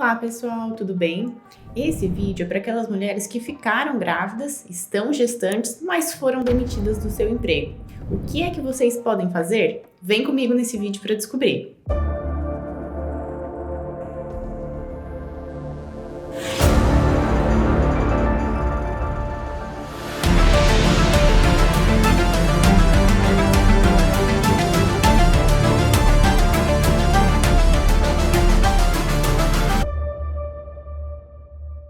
Olá pessoal, tudo bem? Esse vídeo é para aquelas mulheres que ficaram grávidas, estão gestantes, mas foram demitidas do seu emprego. O que é que vocês podem fazer? Vem comigo nesse vídeo para descobrir.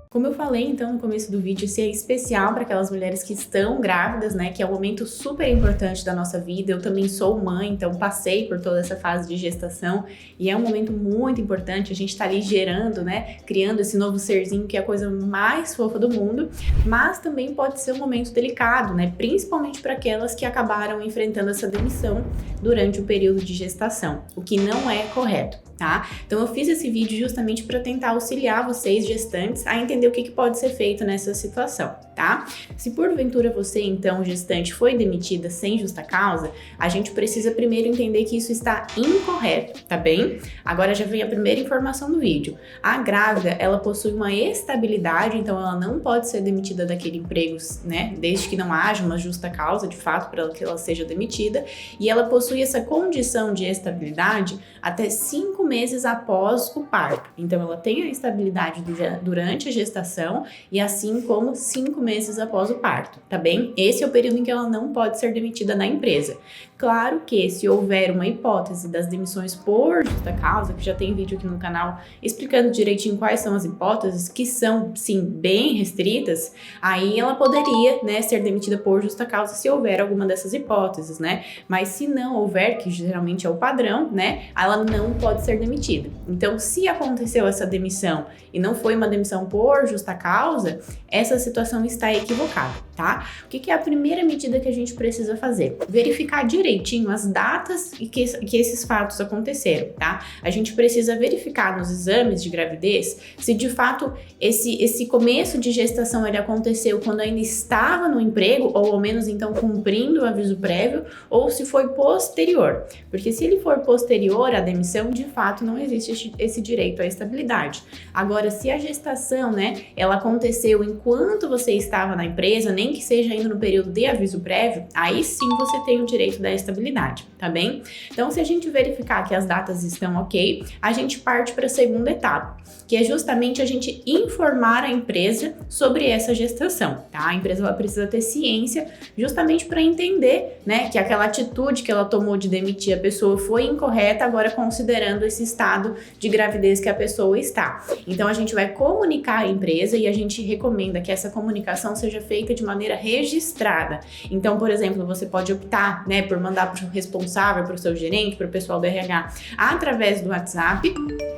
Como eu falei então no começo do vídeo, esse é especial para aquelas mulheres que estão grávidas, né? Que é um momento super importante da nossa vida. Eu também sou mãe, então passei por toda essa fase de gestação e é um momento muito importante. A gente tá ali gerando, né? Criando esse novo serzinho que é a coisa mais fofa do mundo, mas também pode ser um momento delicado, né? Principalmente para aquelas que acabaram enfrentando essa demissão durante o período de gestação, o que não é correto, tá? Então eu fiz esse vídeo justamente para tentar auxiliar vocês gestantes a entender o que pode ser feito nessa situação, tá? Se porventura você, então, gestante, foi demitida sem justa causa, a gente precisa primeiro entender que isso está incorreto, tá bem? Agora já vem a primeira informação do vídeo. A grávida, ela possui uma estabilidade, então ela não pode ser demitida daquele emprego, né? Desde que não haja uma justa causa, de fato, para que ela seja demitida, e ela possui essa condição de estabilidade até 5 meses após o parto. Então ela tem a estabilidade durante a gestação e assim como 5 meses após o parto, tá bem? Esse é o período em que ela não pode ser demitida da empresa. Claro que se houver uma hipótese das demissões por justa causa, que já tem vídeo aqui no canal explicando direitinho quais são as hipóteses, que são, sim, bem restritas, aí ela poderia, né, ser demitida por justa causa se houver alguma dessas hipóteses, né? Mas se não houver, que geralmente é o padrão, né, ela não pode ser demitida. Então, se aconteceu essa demissão e não foi uma demissão por justa causa, essa situação está equivocada, tá? O que é a primeira medida que a gente precisa fazer? Verificar direitinho as datas e que esses fatos aconteceram, tá? A gente precisa verificar nos exames de gravidez se de fato esse começo de gestação ele aconteceu quando ainda estava no emprego, ou ao menos então cumprindo o aviso prévio, ou se foi posterior. Porque se ele for posterior à demissão, de fato não existe esse direito à estabilidade. Agora, se a gestação, né, ela aconteceu enquanto você estava na empresa, nem que seja ainda no período de aviso prévio, aí sim você tem o direito da estabilidade, tá bem? Então, se a gente verificar que as datas estão ok, a gente parte para a segunda etapa, que é justamente a gente informar a empresa sobre essa gestação, tá? A empresa ela precisa ter ciência justamente para entender, né, que aquela atitude que ela tomou de demitir a pessoa foi incorreta, agora considerando esse estado de gravidez que a pessoa está. Então, a gente vai comunicar à empresa e a gente recomenda que essa comunicação seja feita de maneira registrada. Então, por exemplo, você pode optar, né, por mandar para o responsável, para o seu gerente, para o pessoal do RH, através do WhatsApp,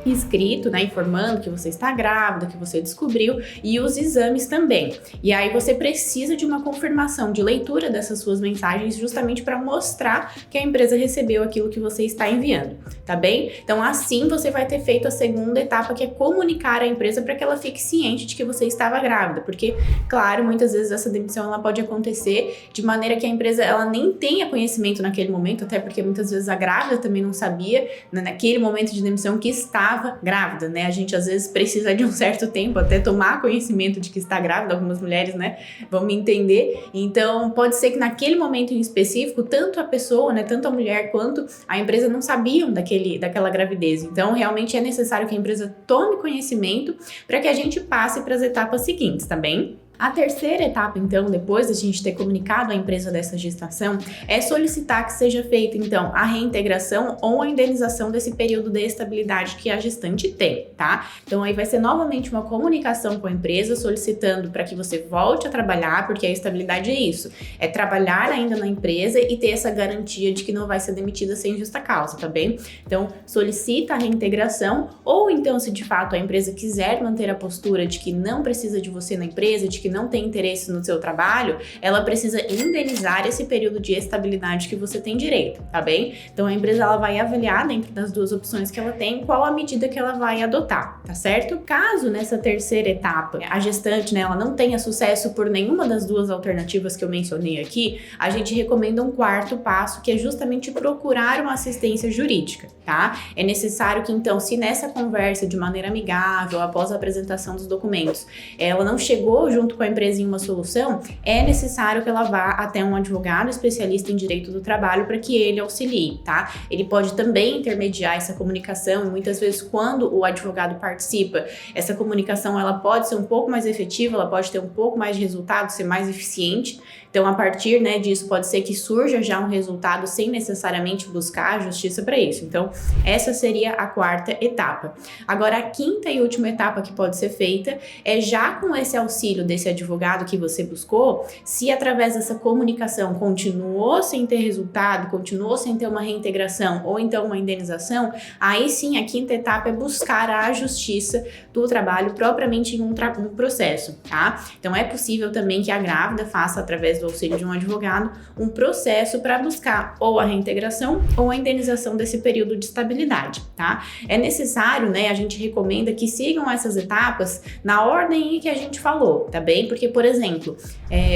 escrito, né, informando que você está grávida, que você descobriu, e os exames também. E aí você precisa de uma confirmação de leitura dessas suas mensagens justamente para mostrar que a empresa recebeu aquilo que você está enviando, tá bem? Então assim você vai ter feito a segunda etapa, que é comunicar à empresa para que ela fique ciente de que você estava grávida, porque, claro, muitas vezes essa demissão ela pode acontecer de maneira que a empresa ela nem tenha conhecimento naquele momento, até porque muitas vezes a grávida também não sabia, né, naquele momento de demissão que estava grávida, né? A gente às vezes precisa de um certo tempo até tomar conhecimento de que está grávida, algumas mulheres, né, vão me entender. Então, pode ser que naquele momento em específico, tanto a pessoa, né, tanto a mulher quanto a empresa não sabiam daquela gravidez. Então, realmente é necessário que a empresa tome conhecimento para que a gente passe para as etapas seguintes, tá bem? A terceira etapa, então, depois da gente ter comunicado à empresa dessa gestação, é solicitar que seja feita, então, a reintegração ou a indenização desse período de estabilidade que a gestante tem, tá? Então, aí vai ser novamente uma comunicação com a empresa solicitando para que você volte a trabalhar, porque a estabilidade é isso, é trabalhar ainda na empresa e ter essa garantia de que não vai ser demitida sem justa causa, tá bem? Então, solicita a reintegração ou então, se de fato a empresa quiser manter a postura de que não precisa de você na empresa, de que que não tem interesse no seu trabalho, ela precisa indenizar esse período de estabilidade que você tem direito, tá bem? Então a empresa ela vai avaliar dentro das duas opções que ela tem qual a medida que ela vai adotar, tá certo? Caso nessa terceira etapa a gestante, né, ela não tenha sucesso por nenhuma das duas alternativas que eu mencionei aqui, a gente recomenda um quarto passo, que é justamente procurar uma assistência jurídica, tá? É necessário que então, se nessa conversa de maneira amigável, após a apresentação dos documentos, ela não chegou junto com a empresa em uma solução, é necessário que ela vá até um advogado especialista em direito do trabalho para que ele auxilie, tá? Ele pode também intermediar essa comunicação e muitas vezes quando o advogado participa, essa comunicação ela pode ser um pouco mais efetiva, ela pode ter um pouco mais de resultado, ser mais eficiente. Então, a partir, né, disso, pode ser que surja já um resultado sem necessariamente buscar a justiça para isso. Então, essa seria a quarta etapa. Agora, a quinta e última etapa que pode ser feita é já com esse auxílio desse advogado que você buscou, se através dessa comunicação continuou sem ter resultado, continuou sem ter uma reintegração ou então uma indenização, aí sim a quinta etapa é buscar a justiça do trabalho propriamente em um processo, tá? Então, é possível também que a grávida faça através do auxílio de um advogado, um processo para buscar ou a reintegração ou a indenização desse período de estabilidade, tá? É necessário, né, a gente recomenda que sigam essas etapas na ordem em que a gente falou, tá bem? Porque, por exemplo,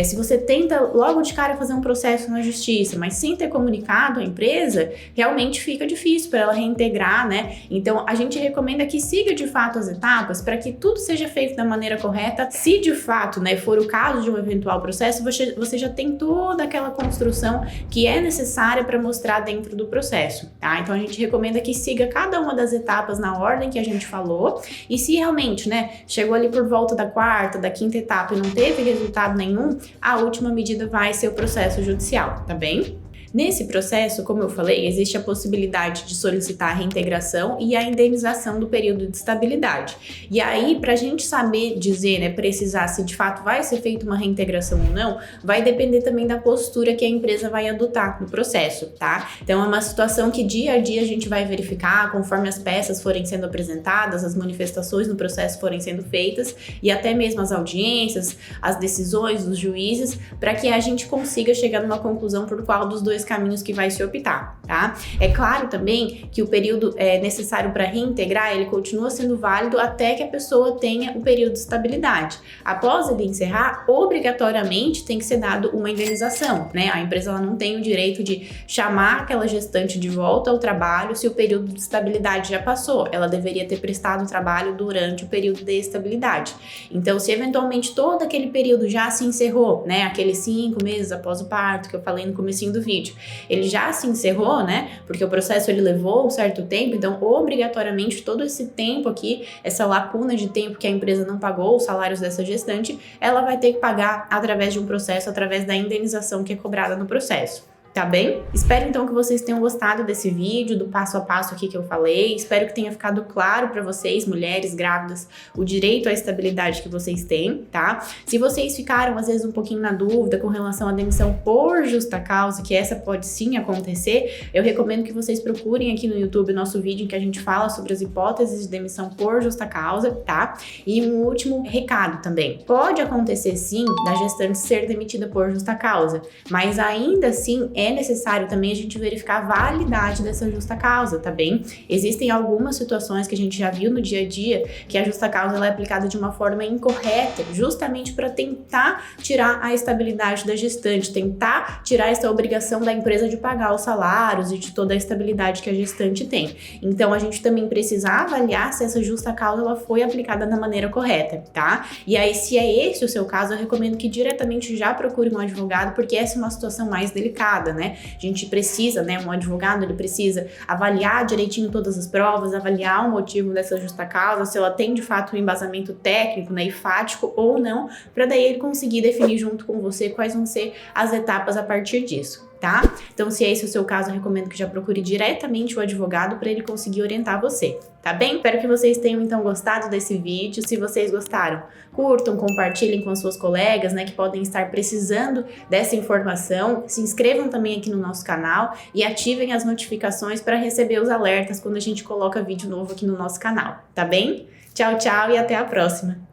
se você tenta logo de cara fazer um processo na justiça, mas sem ter comunicado à empresa, realmente fica difícil para ela reintegrar, né? Então, a gente recomenda que siga de fato as etapas para que tudo seja feito da maneira correta. Se de fato, né, for o caso de um eventual processo, você já tem toda aquela construção que é necessária para mostrar dentro do processo, tá? Então a gente recomenda que siga cada uma das etapas na ordem que a gente falou e se realmente, né, chegou ali por volta da quarta, da quinta etapa e não teve resultado nenhum, a última medida vai ser o processo judicial, tá bem? Nesse processo, como eu falei, existe a possibilidade de solicitar a reintegração e a indenização do período de estabilidade. E aí, para a gente saber dizer, né, precisar se de fato vai ser feita uma reintegração ou não, vai depender também da postura que a empresa vai adotar no processo, tá? Então, é uma situação que dia a dia a gente vai verificar conforme as peças forem sendo apresentadas, as manifestações no processo forem sendo feitas e até mesmo as audiências, as decisões dos juízes, para que a gente consiga chegar numa conclusão por qual dos dois caminhos que vai se optar, tá? É claro também que o período necessário para reintegrar, ele continua sendo válido até que a pessoa tenha o período de estabilidade. Após ele encerrar, obrigatoriamente tem que ser dado uma indenização, né? A empresa ela não tem o direito de chamar aquela gestante de volta ao trabalho se o período de estabilidade já passou. Ela deveria ter prestado o trabalho durante o período de estabilidade. Então, se eventualmente todo aquele período já se encerrou, né? Aqueles 5 meses após o parto que eu falei no comecinho do vídeo, ele já se encerrou, né? Porque o processo ele levou um certo tempo, então obrigatoriamente todo esse tempo aqui, essa lacuna de tempo que a empresa não pagou os salários dessa gestante, ela vai ter que pagar através de um processo, através da indenização que é cobrada no processo. Tá bem? Espero então que vocês tenham gostado desse vídeo, do passo a passo aqui que eu falei. Espero que tenha ficado claro para vocês, mulheres grávidas, o direito à estabilidade que vocês têm, tá? Se vocês ficaram às vezes um pouquinho na dúvida com relação à demissão por justa causa, que essa pode sim acontecer, eu recomendo que vocês procurem aqui no YouTube o nosso vídeo em que a gente fala sobre as hipóteses de demissão por justa causa, tá? E um último recado também. Pode acontecer sim da gestante ser demitida por justa causa, mas ainda assim é necessário também a gente verificar a validade dessa justa causa, tá bem? Existem algumas situações que a gente já viu no dia a dia que a justa causa ela é aplicada de uma forma incorreta, justamente para tentar tirar a estabilidade da gestante, tentar tirar essa obrigação da empresa de pagar os salários e de toda a estabilidade que a gestante tem. Então, a gente também precisa avaliar se essa justa causa ela foi aplicada da maneira correta, tá? E aí, se é esse o seu caso, eu recomendo que diretamente já procure um advogado, porque essa é uma situação mais delicada, né? A gente precisa, né, um advogado, ele precisa avaliar direitinho todas as provas, avaliar o motivo dessa justa causa, se ela tem de fato um embasamento técnico, né, e fático ou não, para daí ele conseguir definir junto com você quais vão ser as etapas a partir disso. Tá? Então, se esse é o seu caso, eu recomendo que já procure diretamente o advogado para ele conseguir orientar você, tá bem? Espero que vocês tenham, então, gostado desse vídeo. Se vocês gostaram, curtam, compartilhem com as suas colegas, né, que podem estar precisando dessa informação. Se inscrevam também aqui no nosso canal e ativem as notificações para receber os alertas quando a gente coloca vídeo novo aqui no nosso canal, tá bem? Tchau, tchau e até a próxima!